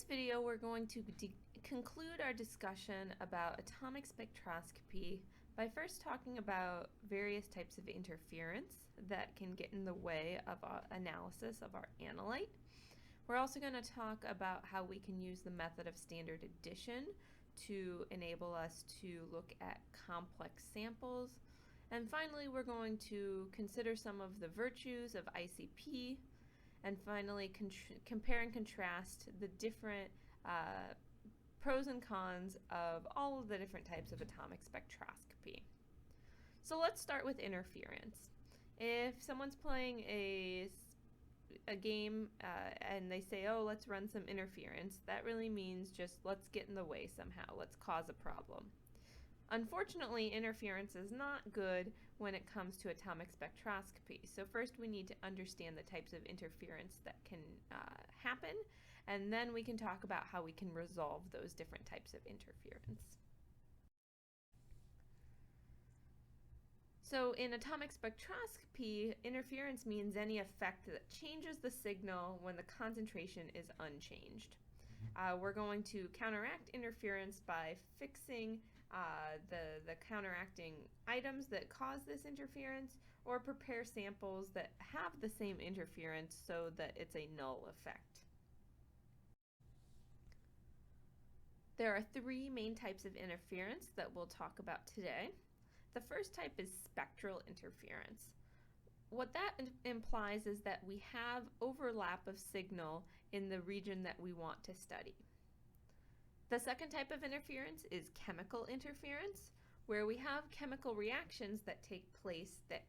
video, we're going to conclude our discussion about atomic spectroscopy by first talking about various types of interference that can get in the way of our analysis of our analyte. We're also going to talk about how we can use the method of standard addition to enable us to look at complex samples. And finally, we're going to consider some of the virtues of ICP, and finally compare and contrast the different pros and cons of all of the different types of atomic spectroscopy. So let's start with interference. If someone's playing a game and they say, oh, let's run some interference, that really means just let's get in the way somehow, let's cause a problem. Unfortunately, interference is not good when it comes to atomic spectroscopy. So first we need to understand the types of interference that can happen, and then we can talk about how we can resolve those different types of interference. So in atomic spectroscopy, interference means any effect that changes the signal when the concentration is unchanged. We're going to counteract interference by fixing the counteracting items that cause this interference, or prepare samples that have the same interference so that it's a null effect. There are three main types of interference that we'll talk about today. The first type is spectral interference. What that implies is that we have overlap of signal in the region that we want to study. The second type of interference is chemical interference, where we have chemical reactions that take place that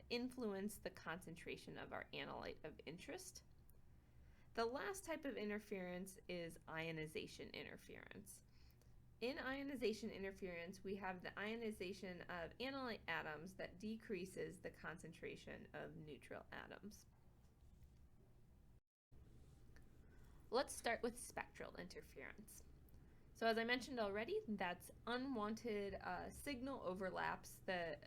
influence the concentration of our analyte of interest. The last type of interference is ionization interference. In ionization interference, we have the ionization of analyte atoms that decreases the concentration of neutral atoms. Let's start with spectral interference. So as I mentioned already, that's unwanted signal overlaps that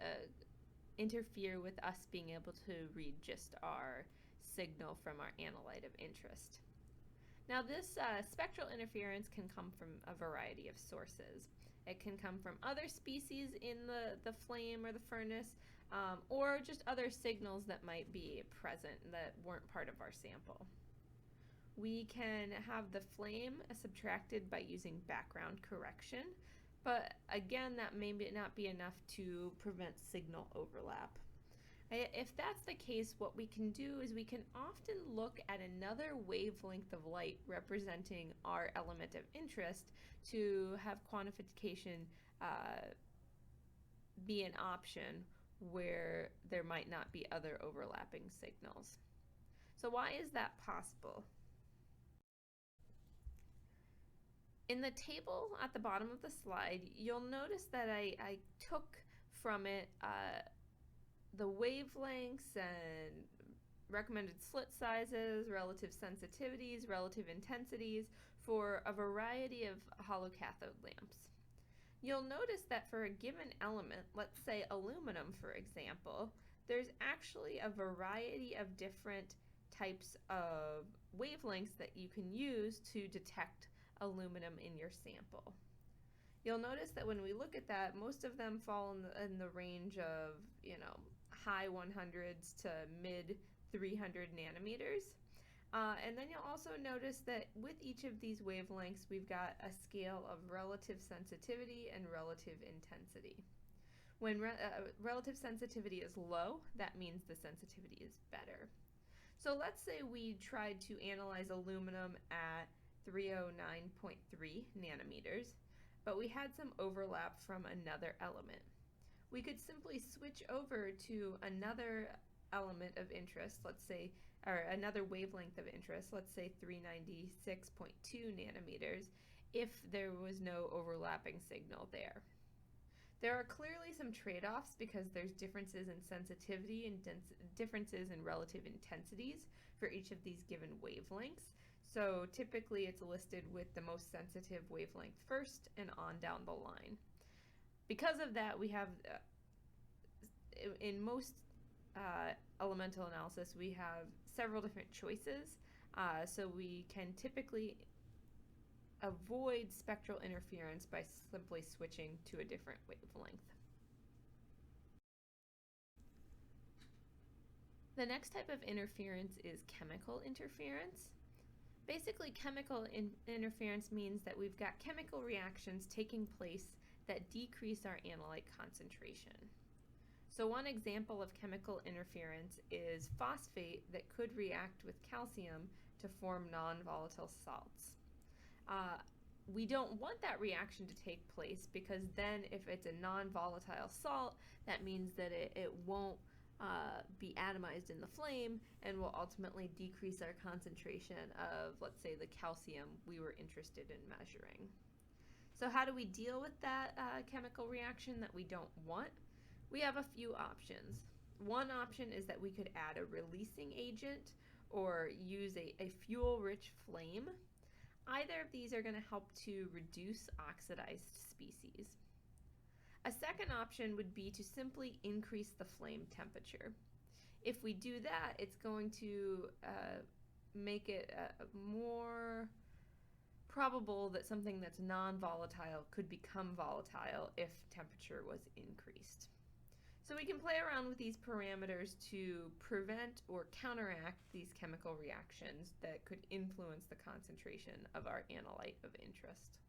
interfere with us being able to read just our signal from our analyte of interest. Now this spectral interference can come from a variety of sources. It can come from other species in the flame or the furnace, or just other signals that might be present that weren't part of our sample. We can have the flame subtracted by using background correction, but again, that may not be enough to prevent signal overlap. If that's the case, what we can do is we can often look at another wavelength of light representing our element of interest to have quantification be an option where there might not be other overlapping signals. So why is that possible? In the table at the bottom of the slide, you'll notice that I took from it the wavelengths and recommended slit sizes, relative sensitivities, relative intensities for a variety of hollow cathode lamps. You'll notice that for a given element, let's say aluminum for example, there's actually a variety of different types of wavelengths that you can use to detect aluminum in your sample. You'll notice that when we look at that, most of them fall in the range of, high 100s to mid 300 nanometers. And then you'll also notice that with each of these wavelengths, we've got a scale of relative sensitivity and relative intensity. When relative sensitivity is low, that means the sensitivity is better. So let's say we tried to analyze aluminum at 309.3 nanometers, but we had some overlap from another element. We could simply switch over to another element of interest, let's say, or another wavelength of interest, let's say 396.2 nanometers, if there was no overlapping signal there. There are clearly some trade-offs because there's differences in sensitivity and differences in relative intensities for each of these given wavelengths. So typically it's listed with the most sensitive wavelength first and on down the line. Because of that, we have, in most elemental analysis, we have several different choices. So we can typically avoid spectral interference by simply switching to a different wavelength. The next type of interference is chemical interference. Basically, chemical interference means that we've got chemical reactions taking place that decrease our analyte concentration. So one example of chemical interference is phosphate that could react with calcium to form non-volatile salts. We don't want that reaction to take place because then if it's a non-volatile salt, that means that it won't be atomized in the flame and will ultimately decrease our concentration of, let's say, the calcium we were interested in measuring. So how do we deal with that chemical reaction that we don't want? We have a few options. One option is that we could add a releasing agent or use a fuel-rich flame. Either of these are going to help to reduce oxidized species. A second option would be to simply increase the flame temperature. If we do that, it's going to make it more probable that something that's non-volatile could become volatile if temperature was increased. So we can play around with these parameters to prevent or counteract these chemical reactions that could influence the concentration of our analyte of interest.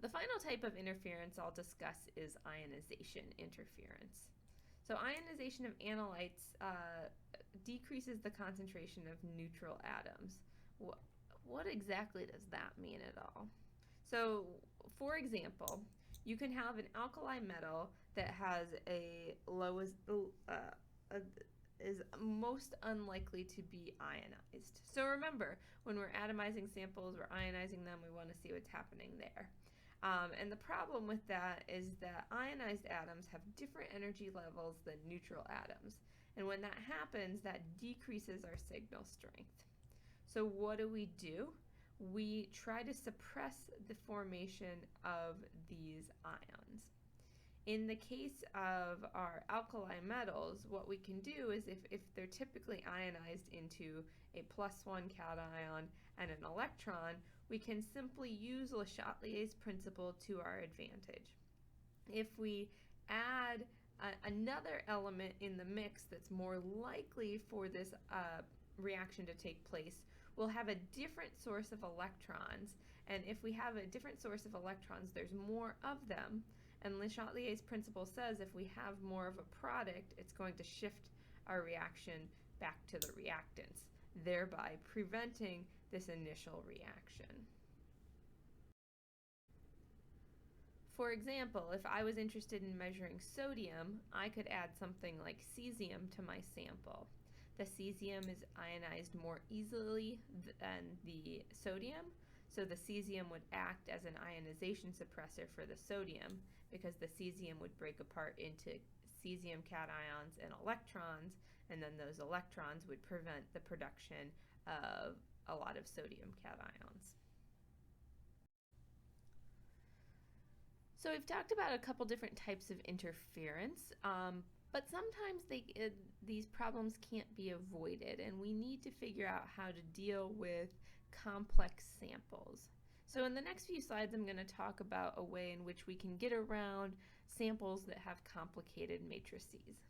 The final type of interference I'll discuss is ionization interference. So ionization of analytes decreases the concentration of neutral atoms. What exactly does that mean at all? So, for example, you can have an alkali metal that has is most unlikely to be ionized. So remember, when we're atomizing samples, we're ionizing them, we want to see what's happening there. And the problem with that is that ionized atoms have different energy levels than neutral atoms. And when that happens, that decreases our signal strength. So what do? We try to suppress the formation of these ions. In the case of our alkali metals, what we can do is if they're typically ionized into a +1 cation and an electron, we can simply use Le Chatelier's principle to our advantage. If we add another element in the mix that's more likely for this reaction to take place, we'll have a different source of electrons, and if we have a different source of electrons, there's more of them, and Le Chatelier's principle says if we have more of a product, it's going to shift our reaction back to the reactants, thereby preventing this initial reaction. For example, if I was interested in measuring sodium, I could add something like cesium to my sample. The cesium is ionized more easily than the sodium, so the cesium would act as an ionization suppressor for the sodium because the cesium would break apart into cesium cations and electrons, and then those electrons would prevent the production of a lot of sodium cations. So we've talked about a couple different types of interference, but sometimes these problems can't be avoided, and we need to figure out how to deal with complex samples. So in the next few slides, I'm going to talk about a way in which we can get around samples that have complicated matrices.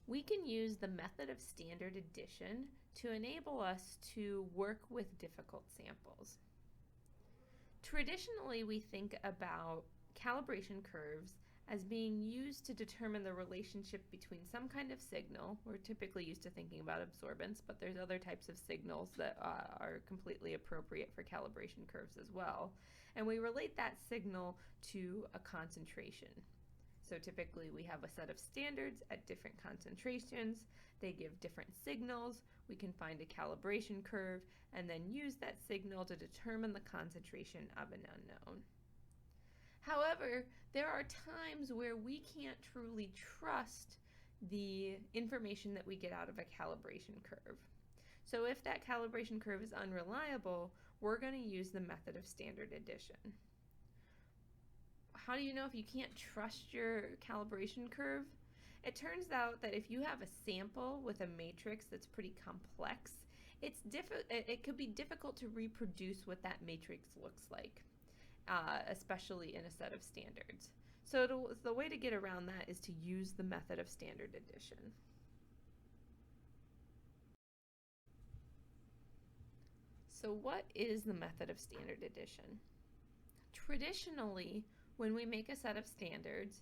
We can use the method of standard addition to enable us to work with difficult samples. Traditionally, we think about calibration curves as being used to determine the relationship between some kind of signal. We're typically used to thinking about absorbance, but there's other types of signals that are completely appropriate for calibration curves as well. And we relate that signal to a concentration. So typically we have a set of standards at different concentrations. They give different signals. We can find a calibration curve and then use that signal to determine the concentration of an unknown. However, there are times where we can't truly trust the information that we get out of a calibration curve. So if that calibration curve is unreliable, we're going to use the method of standard addition. How do you know if you can't trust your calibration curve? It turns out that if you have a sample with a matrix that's pretty complex, it could be difficult to reproduce what that matrix looks like, especially in a set of standards. So the way to get around that is to use the method of standard addition. So what is the method of standard addition? Traditionally, when we make a set of standards,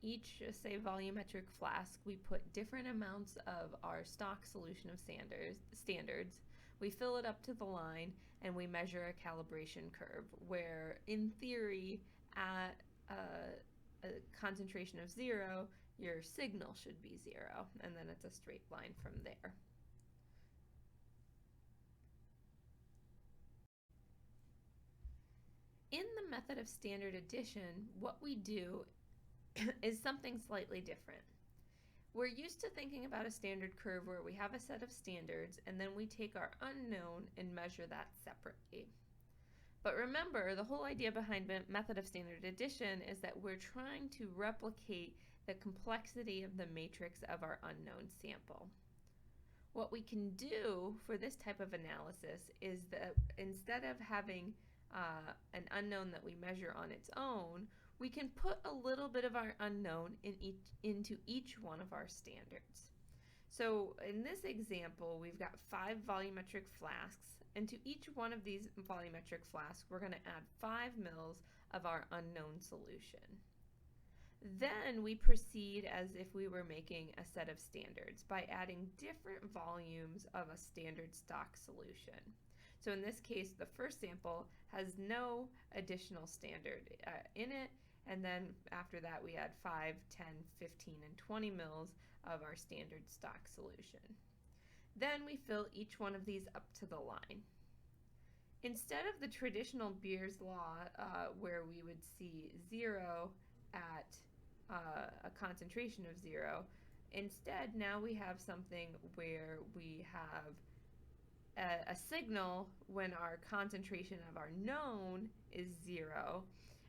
each, say, volumetric flask, we put different amounts of our stock solution of standards. We fill it up to the line, and we measure a calibration curve where, in theory, at a concentration of 0, your signal should be 0, and then it's a straight line from there. In the method of standard addition, what we do is something slightly different. We're used to thinking about a standard curve where we have a set of standards and then we take our unknown and measure that separately. But remember, the whole idea behind method of standard addition is that we're trying to replicate the complexity of the matrix of our unknown sample. What we can do for this type of analysis is that instead of having an unknown that we measure on its own, we can put a little bit of our unknown into each one of our standards. So in this example, we've got 5 volumetric flasks, and to each one of these volumetric flasks, we're going to add 5 mils of our unknown solution. Then we proceed as if we were making a set of standards by adding different volumes of a standard stock solution. So in this case, the first sample has no additional standard in it, and then after that we add 5, 10, 15, and 20 mils of our standard stock solution. Then we fill each one of these up to the line. Instead of the traditional Beer's law where we would see 0 at a concentration of 0, instead now we have something where we have a signal when our concentration of our known is 0,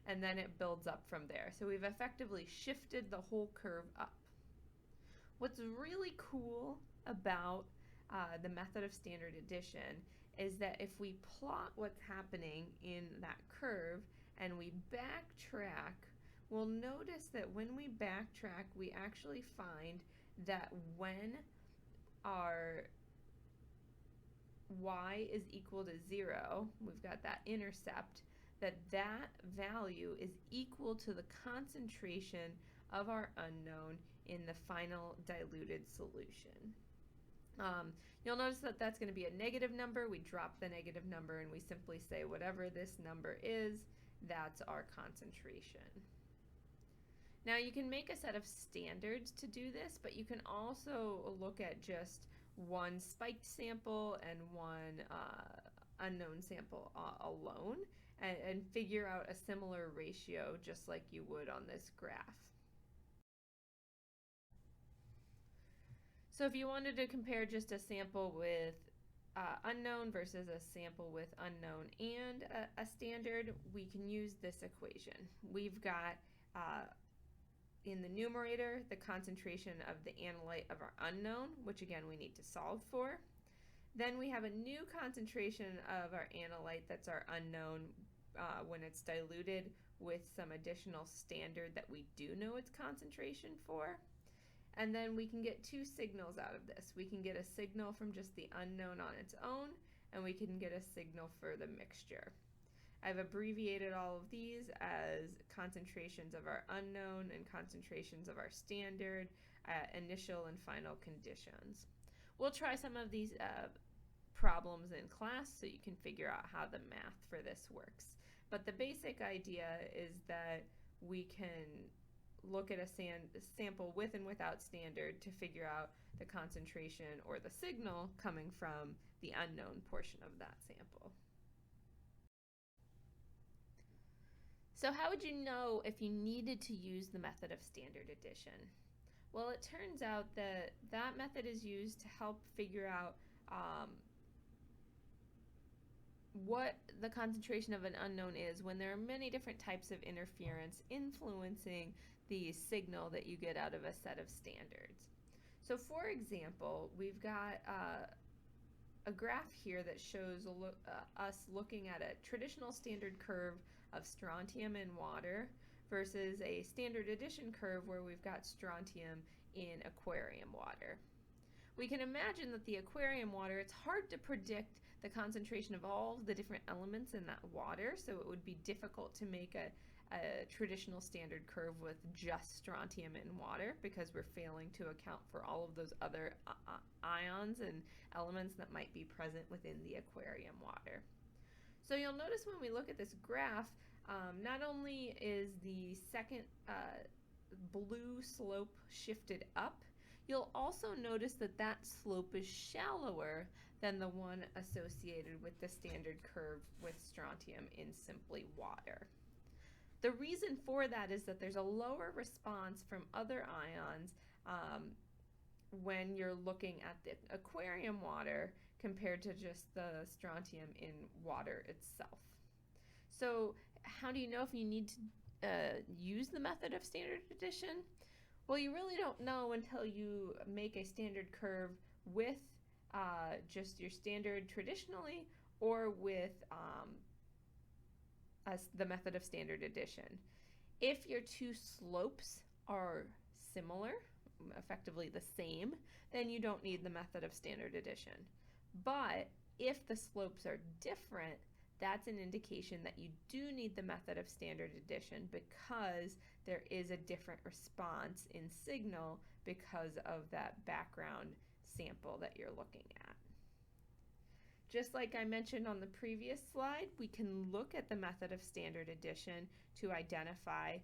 and then it builds up from there. So we've effectively shifted the whole curve up. What's really cool about the method of standard addition is that if we plot what's happening in that curve and we backtrack, we'll notice that when we backtrack, we actually find that when our y is equal to 0, we've got that intercept, that value is equal to the concentration of our unknown in the final diluted solution. You'll notice that that's going to be a negative number. We drop the negative number and we simply say whatever this number is, that's our concentration. Now you can make a set of standards to do this, but you can also look at just one spiked sample and one unknown sample alone and figure out a similar ratio just like you would on this graph. So if you wanted to compare just a sample with unknown versus a sample with unknown and a standard, we can use this equation. We've got in the numerator the concentration of the analyte of our unknown, which again we need to solve for. Then we have a new concentration of our analyte that's our unknown when it's diluted with some additional standard that we do know its concentration for. And then we can get 2 signals out of this. We can get a signal from just the unknown on its own, and we can get a signal for the mixture. I've abbreviated all of these as concentrations of our unknown and concentrations of our standard, initial and final conditions. We'll try some of these problems in class so you can figure out how the math for this works. But the basic idea is that we can look at a sample with and without standard to figure out the concentration or the signal coming from the unknown portion of that sample. So how would you know if you needed to use the method of standard addition? Well, it turns out that that method is used to help figure out what the concentration of an unknown is when there are many different types of interference influencing the signal that you get out of a set of standards. So for example, we've got a graph here that shows us looking at a traditional standard curve of strontium in water versus a standard addition curve where we've got strontium in aquarium water. We can imagine that the aquarium water, it's hard to predict the concentration of all the different elements in that water, so it would be difficult to make a traditional standard curve with just strontium in water because we're failing to account for all of those other ions and elements that might be present within the aquarium water. So you'll notice when we look at this graph, not only is the second blue slope shifted up, you'll also notice that that slope is shallower than the one associated with the standard curve with strontium in simply water. The reason for that is that there's a lower response from other ions when you're looking at the aquarium water compared to just the strontium in water itself. So how do you know if you need to use the method of standard addition? Well, you really don't know until you make a standard curve with just your standard traditionally or with the method of standard addition. If your two slopes are similar, effectively the same, then you don't need the method of standard addition. But if the slopes are different, that's an indication that you do need the method of standard addition because there is a different response in signal because of that background sample that you're looking at. Just like I mentioned on the previous slide, we can look at the method of standard addition to identify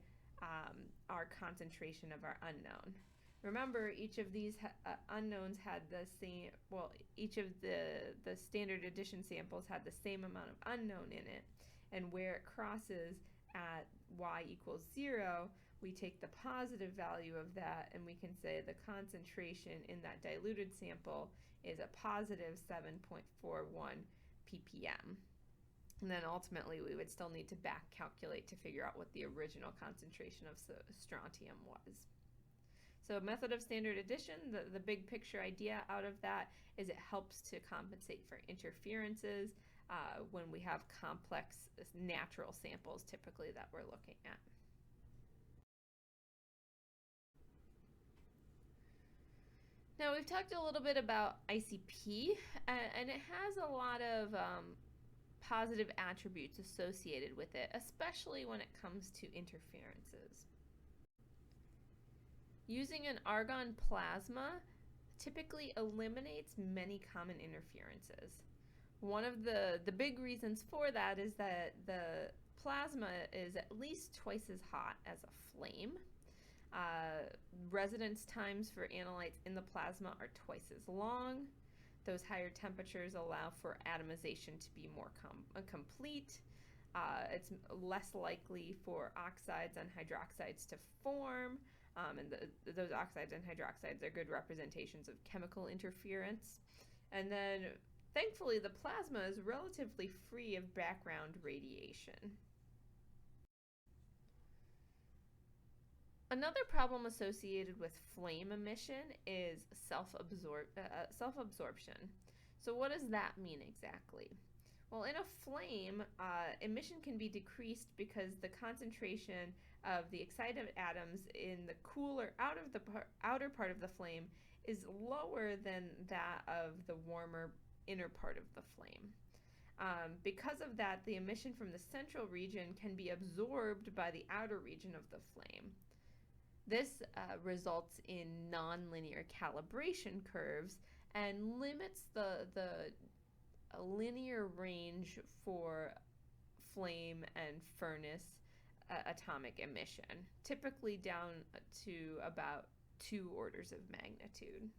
our concentration of our unknown. Remember, each of these unknowns had the same, well, each of the standard addition samples had the same amount of unknown in it. And where it crosses at y equals 0, we take the positive value of that and we can say the concentration in that diluted sample is a positive 7.41 ppm. And then ultimately we would still need to back calculate to figure out what the original concentration of strontium was. So method of standard addition, the big picture idea out of that is it helps to compensate for interferences when we have complex natural samples typically that we're looking at. Now we've talked a little bit about ICP, and it has a lot of positive attributes associated with it, especially when it comes to interferences. Using an argon plasma typically eliminates many common interferences. One of the big reasons for that is that the plasma is at least twice as hot as a flame. Residence times for analytes in the plasma are twice as long. Those higher temperatures allow for atomization to be more complete. It's less likely for oxides and hydroxides to form, and those oxides and hydroxides are good representations of chemical interference. And then, thankfully, the plasma is relatively free of background radiation. Another problem associated with flame emission is self-absorption. So what does that mean exactly? Well, in a flame, emission can be decreased because the concentration of the excited atoms in the cooler outer part of the flame is lower than that of the warmer inner part of the flame. Because of that, the emission from the central region can be absorbed by the outer region of the flame. This results in nonlinear calibration curves and limits the linear range for flame and furnace atomic emission, typically down to about 2 orders of magnitude.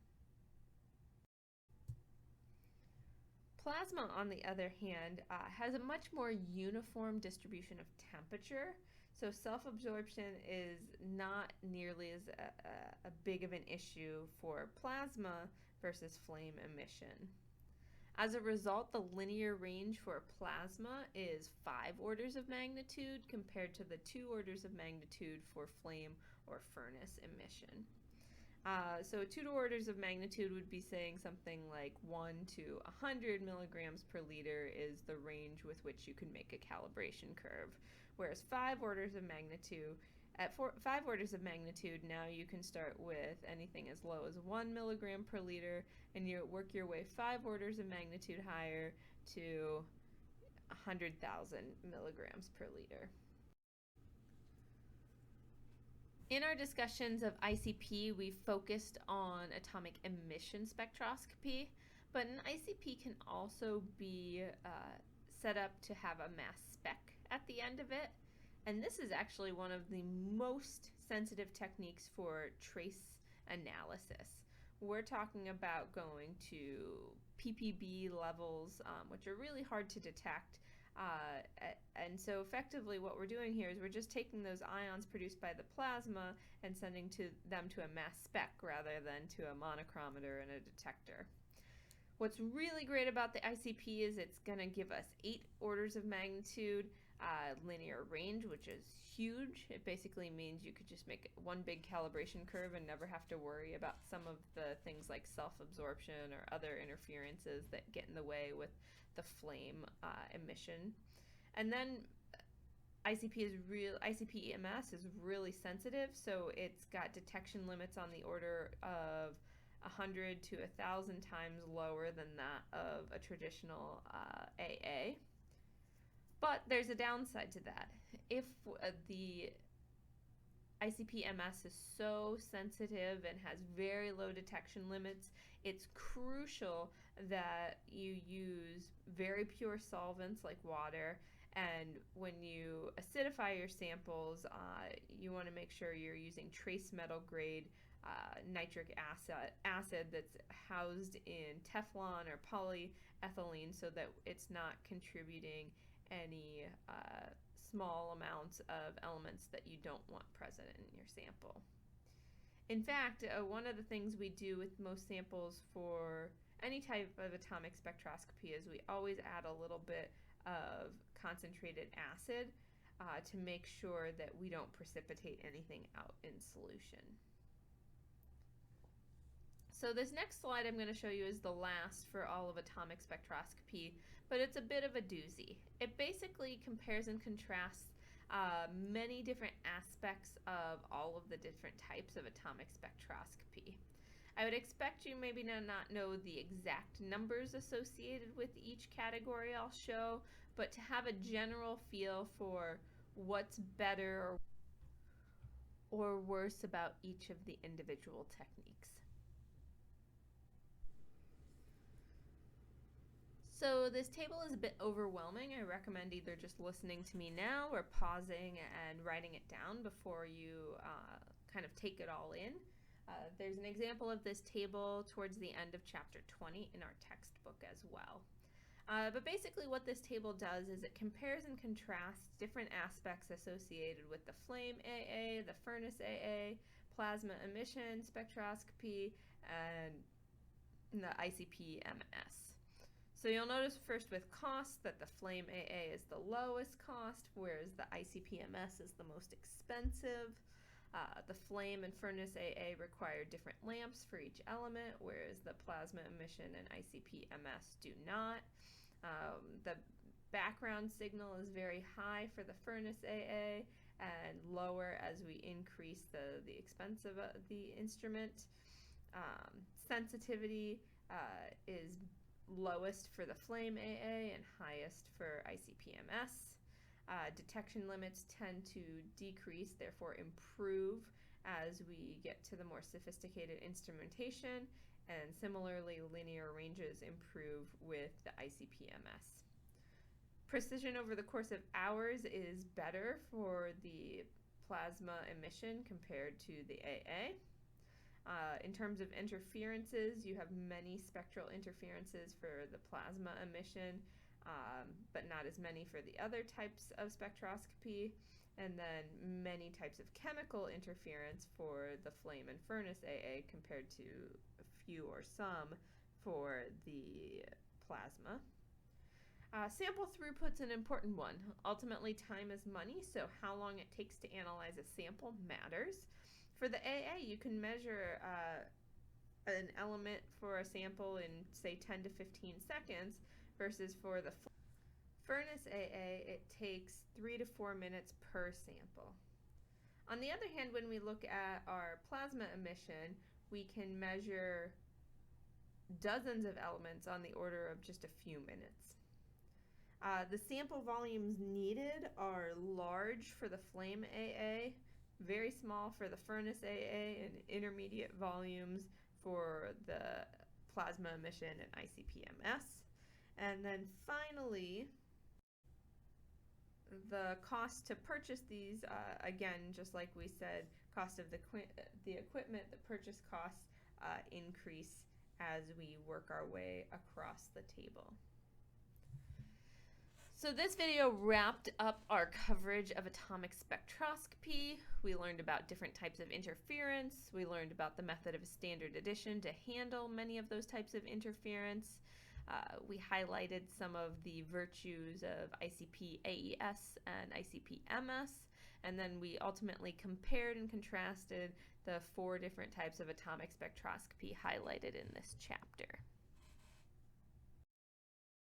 Plasma, on the other hand, has a much more uniform distribution of temperature. So self-absorption is not nearly as big of an issue for plasma versus flame emission. As a result, the linear range for plasma is 5 orders of magnitude compared to the 2 orders of magnitude for flame or furnace emission. So 2 orders of magnitude would be saying something like 1 to 100 milligrams per liter is the range with which you can make a calibration curve, whereas 5 orders of magnitude, at 5 orders of magnitude, now you can start with anything as low as 1 milligram per liter, and you work your way 5 orders of magnitude higher to 100,000 milligrams per liter. In our discussions of ICP, we focused on atomic emission spectroscopy, but an ICP can also be set up to have a mass spec at the end of it. And this is actually one of the most sensitive techniques for trace analysis. We're talking about going to ppb levels, which are really hard to detect. And so effectively what we're doing here is we're just taking those ions produced by the plasma and sending them to a mass spec rather than to a monochromator and a detector. What's really great about the ICP is it's going to give us 8 orders of magnitude linear range, which is huge. It basically means you could just make one big calibration curve and never have to worry about some of the things like self-absorption or other interferences that get in the way with the flame emission. And then ICP EMS is really sensitive, so it's got detection limits on the order of 100 to 1,000 times lower than that of a traditional AA. But there's a downside to that. If the ICP-MS is so sensitive and has very low detection limits, it's crucial that you use very pure solvents like water, and when you acidify your samples, you want to make sure you're using trace metal grade nitric acid that's housed in Teflon or polyethylene so that it's not contributing any small amounts of elements that you don't want present in your sample. In fact, one of the things we do with most samples for any type of atomic spectroscopy is we always add a little bit of concentrated acid to make sure that we don't precipitate anything out in solution. So this next slide I'm going to show you is the last for all of atomic spectroscopy, but it's a bit of a doozy. It basically compares and contrasts many different aspects of all of the different types of atomic spectroscopy. I would expect you maybe to not know the exact numbers associated with each category I'll show, but to have a general feel for what's better or worse about each of the individual techniques. So this table is a bit overwhelming. I recommend either just listening to me now or pausing and writing it down before you kind of take it all in. There's an example of this table towards the end of chapter 20 in our textbook as well. But basically what this table does is it compares and contrasts different aspects associated with the flame AA, the furnace AA, plasma emission spectroscopy, and the ICP-MS. So you'll notice first with cost that the flame AA is the lowest cost, whereas the ICP-MS is the most expensive. The flame and furnace AA require different lamps for each element, whereas the plasma emission and ICP-MS do not. The background signal is very high for the furnace AA and lower as we increase the expense of the instrument. Sensitivity is lowest for the flame AA and highest for ICP-MS. Detection limits tend to decrease, therefore improve as we get to the more sophisticated instrumentation, and similarly linear ranges improve with the ICP-MS. Precision over the course of hours is better for the plasma emission compared to the AA. In terms of interferences, you have many spectral interferences for the plasma emission, but not as many for the other types of spectroscopy, and then many types of chemical interference for the flame and furnace AA compared to a few or some for the plasma. Sample throughput's an important one. Ultimately, time is money, so how long it takes to analyze a sample matters. For the AA, you can measure an element for a sample in, say, 10 to 15 seconds, versus for the furnace AA, it takes 3 to 4 minutes per sample. On the other hand, when we look at our plasma emission, we can measure dozens of elements on the order of just a few minutes. The sample volumes needed are large for the flame AA, very small for the furnace AA, and intermediate volumes for the plasma emission and ICP-MS. And then finally, the cost to purchase these, again, just like we said, cost of the equipment, the purchase costs increase as we work our way across the table. So this video wrapped up our coverage of atomic spectroscopy. We learned about different types of interference. We learned about the method of standard addition to handle many of those types of interference. We highlighted some of the virtues of ICP-AES and ICP-MS, and then we ultimately compared and contrasted the 4 different types of atomic spectroscopy highlighted in this chapter.